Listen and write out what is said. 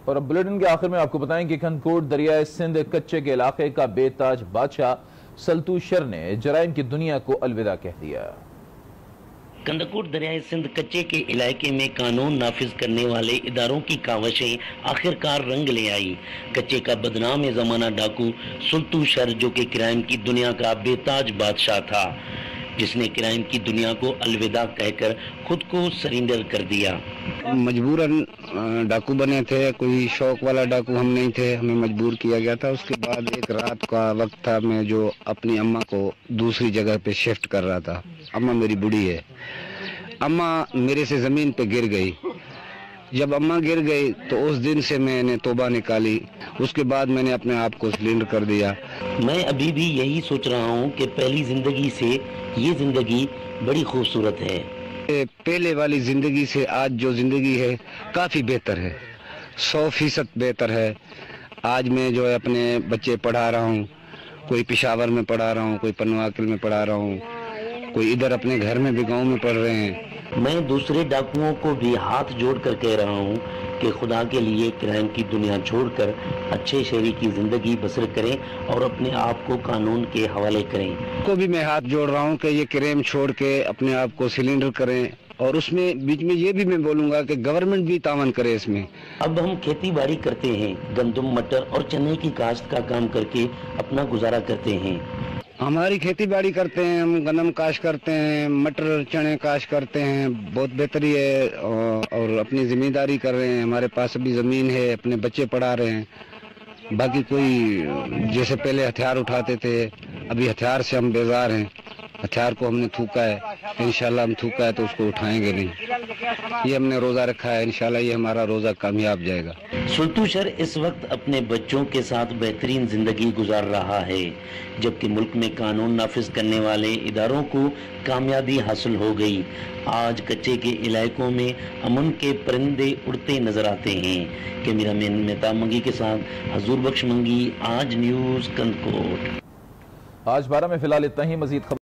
اور اب بلیٹن کے آخر میں آپ کو بتائیں کہ کھنکوٹ دریائے سندھ کچے کے علاقے کا بے تاج بادشاہ سلطو شر نے جرائم کی دنیا کو الوداع کہہ دیا۔ کھنکوٹ دریائے سندھ کچے کے علاقے میں قانون نافذ کرنے والے اداروں کی کاوشیں آخرکار رنگ لے آئی۔ کچے کا بدنام زمانہ ڈاکو سلطو شر، جو کہ کرائم کی دنیا کا بے تاج بادشاہ تھا، جس نے کرائم کی دنیا کو الوداع کہہ کر خود کو سرینڈر کر دیا۔ مجبوراً ڈاکو بنے تھے، کوئی شوق والا ڈاکو ہم نہیں تھے، ہمیں مجبور کیا گیا تھا۔ اس کے بعد ایک رات کا وقت تھا، میں جو اپنی اماں کو دوسری جگہ پہ شفٹ کر رہا تھا۔ اماں میری بوڑھی ہے، اماں میرے سے زمین پہ گر گئی۔ جب اماں گر گئی تو اس دن سے میں نے توبہ نکالی، اس کے بعد میں نے اپنے آپ کو سلینڈر کر دیا۔ میں ابھی بھی یہی سوچ رہا ہوں کہ پہلی زندگی سے یہ زندگی بڑی خوبصورت ہے۔ پہلے والی زندگی سے آج جو زندگی ہے کافی بہتر ہے، 100% بہتر ہے۔ آج میں جو ہے اپنے بچے پڑھا رہا ہوں، کوئی پشاور میں پڑھا رہا ہوں، کوئی پنواکل میں پڑھا رہا ہوں، کوئی ادھر اپنے گھر میں بھی گاؤں میں پڑھ رہے ہیں۔ میں دوسرے ڈاکوؤں کو بھی ہاتھ جوڑ کر کہہ رہا ہوں کہ خدا کے لیے کرائم کی دنیا چھوڑ کر اچھے شہری کی زندگی بسر کریں اور اپنے آپ کو قانون کے حوالے کریں۔ کو بھی میں ہاتھ جوڑ رہا ہوں کہ یہ کرائم چھوڑ کے اپنے آپ کو سلینڈر کریں، اور اس میں بیچ میں یہ بھی میں بولوں گا کہ گورنمنٹ بھی تعاون کرے اس میں۔ اب ہم کھیتی باڑی کرتے ہیں، گندم، مٹر اور چنے کی کاشت کا کام کر کے اپنا گزارا کرتے ہیں۔ ہماری کھیتی باڑی کرتے ہیں، ہم گندم کاشت کرتے ہیں، مٹر چنے کاشت کرتے ہیں، بہت بہتری ہے، اور اپنی ذمہ داری کر رہے ہیں۔ ہمارے پاس ابھی زمین ہے، اپنے بچے پڑھا رہے ہیں۔ باقی کوئی جیسے پہلے ہتھیار اٹھاتے تھے، ابھی ہتھیار سے ہم بیزار ہیں۔ ہتھیار کو ہم نے تھوکا ہے، انشاءاللہ ہم تھوکا ہے تو اس کو اٹھائیں گے نہیں۔ یہ ہم نے روزہ رکھا ہے، انشاءاللہ یہ ہمارا روزہ کامیاب جائے گا۔ سلطو شر اس وقت اپنے بچوں کے ساتھ بہترین زندگی گزار رہا ہے، جبکہ ملک میں قانون نافذ کرنے والے اداروں کو کامیابی حاصل ہو گئی۔ آج کچے کے علاقوں میں امن کے پرندے اڑتے نظر آتے ہیں۔ کیمرہ مین مہتاب منگی کے ساتھ حضور بخش منگی، آج نیوز کھنکوٹ۔ آج 12 میں فی الحال اتنا ہی، مزید خبر